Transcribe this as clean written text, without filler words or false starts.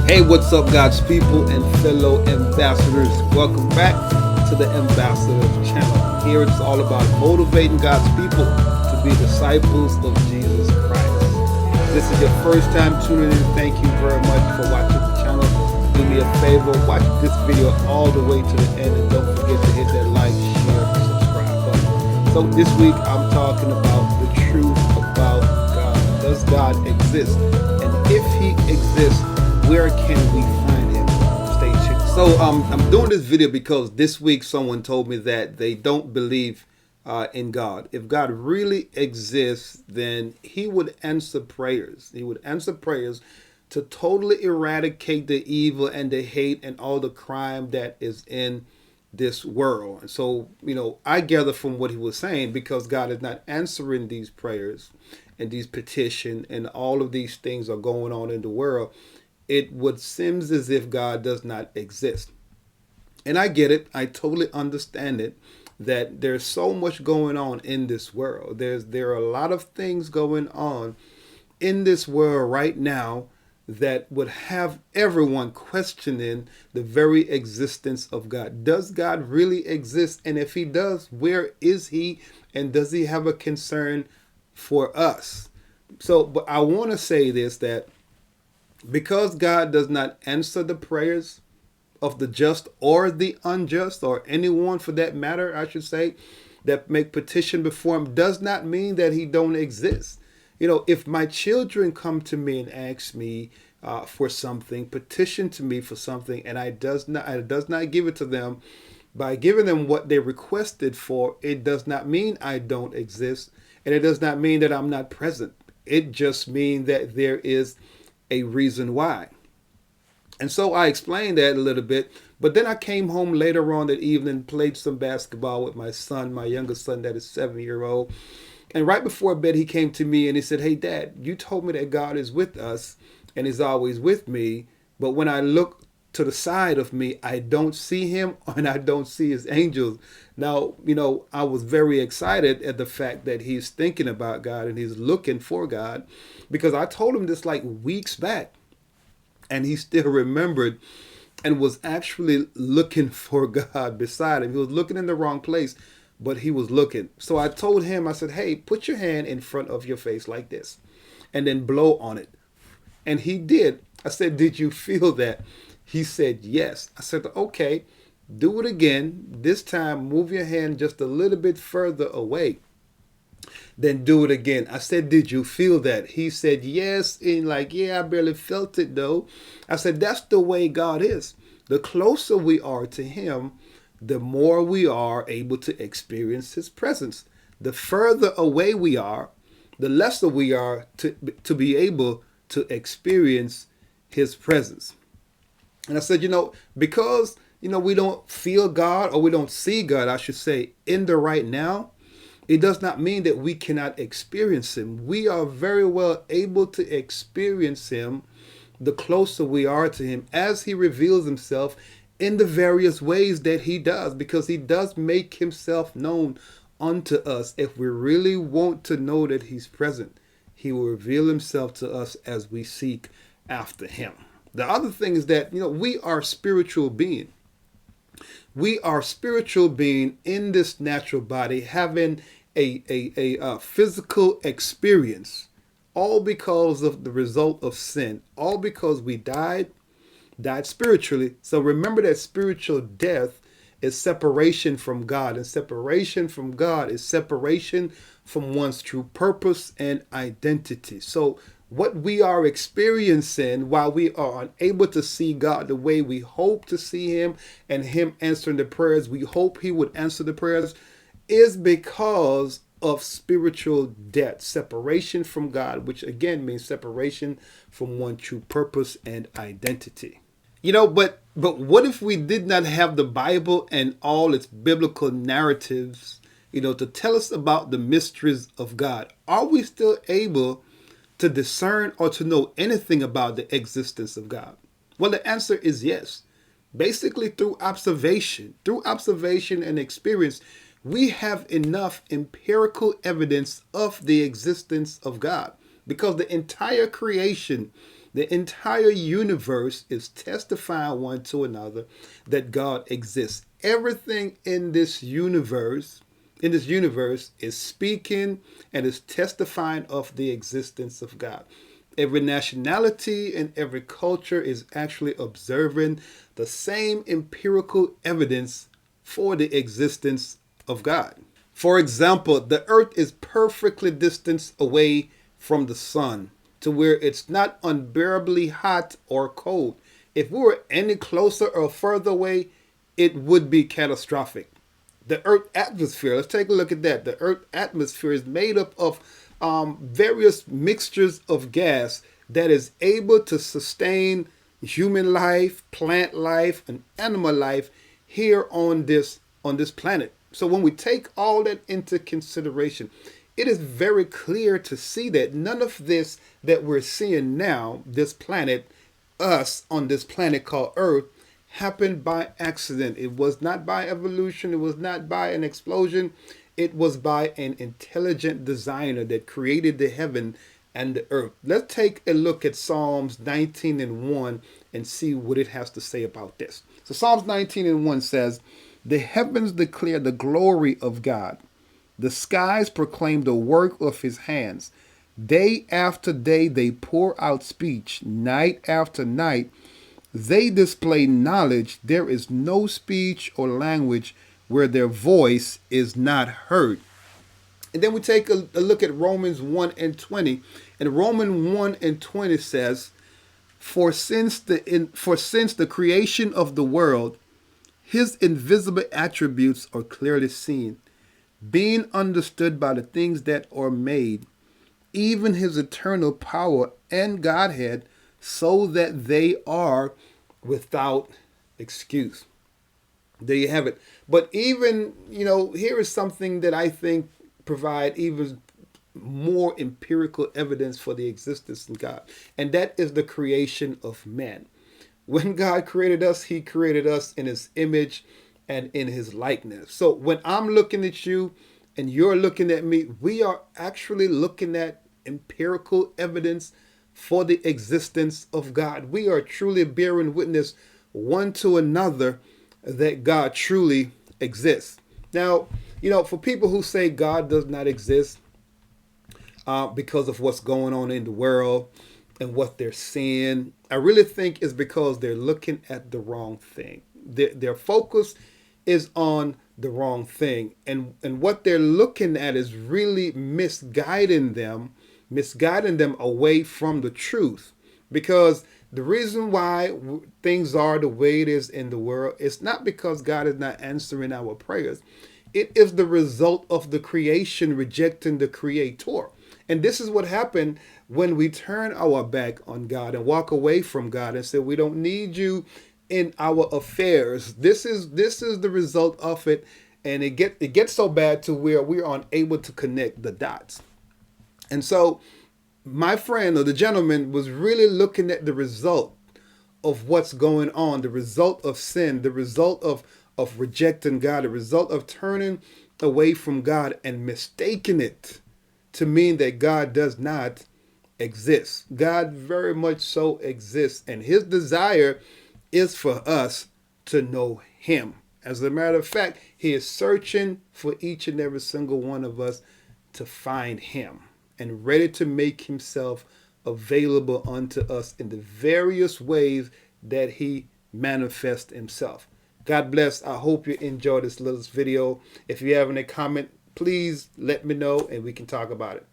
Hey, what's up, God's people and fellow ambassadors? Welcome back to the Ambassadors channel. Here it's all about motivating God's people to be disciples of Jesus Christ. If this is your first time tuning in, thank you very much for watching the channel. Do me a favor, watch this video all the way to the end and don't forget to hit that like, share, and subscribe button. So this week I'm talking about the truth about God. Does God exist? And if He exists, where can we find him? Stay tuned. So I'm doing this video because this week someone told me that they don't believe in God. If God really exists, then he would answer prayers. He would answer prayers to totally eradicate the evil and the hate and all the crime that is in this world. And so, I gather from what he was saying, because God is not answering these prayers and these petitions and all of these things are going on in the world, it would seem as if God does not exist. And I get it. I totally understand it, that there's so much going on in this world. There are a lot of things going on in this world right now that would have everyone questioning the very existence of God. Does God really exist? And if he does, where is he? And does he have a concern for us? So, but I want to say this, that because God does not answer the prayers of the just or the unjust, or anyone for that matter, I should say, that make petition before him, does not mean that he don't exist. If my children come to me and ask me for something, petition to me for something, and I does not give it to them by giving them what they requested for, it does not mean I don't exist, and it does not mean that I'm not present. It just means that there is a reason why. And so I explained that a little bit, but then I came home later on that evening, played some basketball with my son, my youngest son, that is 7-year-old. And right before bed, he came to me and he said, "Hey, Dad, you told me that God is with us and is always with me. But when I look to the side of me, I don't see him and I don't see his angels." Now, I was very excited at the fact that he's thinking about God and he's looking for God, because I told him this like weeks back and he still remembered and was actually looking for God beside him. He was looking in the wrong place, but he was looking. So I told him, I said, "Hey, put your hand in front of your face like this and then blow on it." And he did. I said, "Did you feel that?" He said, "Yes." I said, "Okay, do it again. This time, move your hand just a little bit further away. Then do it again." I said, "Did you feel that?" He said, "Yes." And "Yeah, I barely felt it though." I said, "That's the way God is. The closer we are to him, the more we are able to experience his presence. The further away we are, the lesser we are to be able to experience his presence." And I said, because, we don't feel God, or we don't see God, I should say, in the right now, it does not mean that we cannot experience him. We are very well able to experience him the closer we are to him, as he reveals himself in the various ways that he does, because he does make himself known unto us. If we really want to know that he's present, he will reveal himself to us as we seek after him. The other thing is that, we are spiritual being. We are spiritual being in this natural body, having a physical experience, all because of the result of sin, all because we died spiritually. So remember that spiritual death is separation from God, and separation from God is separation from one's true purpose and identity. So what we are experiencing while we are unable to see God the way we hope to see him, and him answering the prayers we hope he would answer the prayers, is because of spiritual death, separation from God, which again means separation from one true purpose and identity. But what if we did not have the Bible and all its biblical narratives, to tell us about the mysteries of God? Are we still able to discern or to know anything about the existence of God? Well, the answer is yes. Basically, through observation and experience, we have enough empirical evidence of the existence of God, because the entire creation The entire universe is testifying one to another that God exists. Everything in this universe is speaking and is testifying of the existence of God. Every nationality and every culture is actually observing the same empirical evidence for the existence of God. For example, the earth is perfectly distanced away from the sun to where it's not unbearably hot or cold. If we were any closer or further away, it would be catastrophic. The earth atmosphere, let's take a look at that. The earth atmosphere is made up of various mixtures of gas that is able to sustain human life, plant life, and animal life here on this planet. So when we take all that into consideration, it is very clear to see that none of this that we're seeing now, this planet, us on this planet called Earth, happened by accident. It was not by evolution. It was not by an explosion. It was by an intelligent designer that created the heaven and the earth. Let's take a look at Psalms 19 and 1 and see what it has to say about this. So Psalms 19 and 1 says, "The heavens declare the glory of God. The skies proclaim the work of his hands. Day after day they pour out speech. Night after night they display knowledge. There is no speech or language where their voice is not heard." And then we take a look at Romans 1 and 20. And Romans 1 and 20 says, For since the creation of the world, his invisible attributes are clearly seen, being understood by the things that are made, even his eternal power and Godhead, so that they are without excuse." There you have it. But even, here is something that I think provide even more empirical evidence for the existence of God. And that is the creation of man. When God created us, he created us in his image and in his likeness. So when I'm looking at you and you're looking at me, we are actually looking at empirical evidence for the existence of God. We are truly bearing witness one to another that God truly exists. Now, for people who say God does not exist because of what's going on in the world and what they're seeing, I really think is because they're looking at the wrong thing. Their focus is on the wrong thing. And what they're looking at is really misguiding them away from the truth. Because the reason why things are the way it is in the world, it's not because God is not answering our prayers. It is the result of the creation rejecting the creator. And this is what happened when we turn our back on God and walk away from God and say, we don't need you in our affairs. This is the result of it. And it gets so bad to where we're unable to connect the dots. And so my friend or the gentleman was really looking at the result of what's going on, the result of sin, the result of rejecting God, the result of turning away from God and mistaking it to mean that God does not exist. God very much so exists, and his desire is for us to know him. As a matter of fact, he is searching for each and every single one of us to find him and ready to make himself available unto us in the various ways that he manifests himself. God bless. I hope you enjoyed this little video. If you have any comment, please let me know and we can talk about it.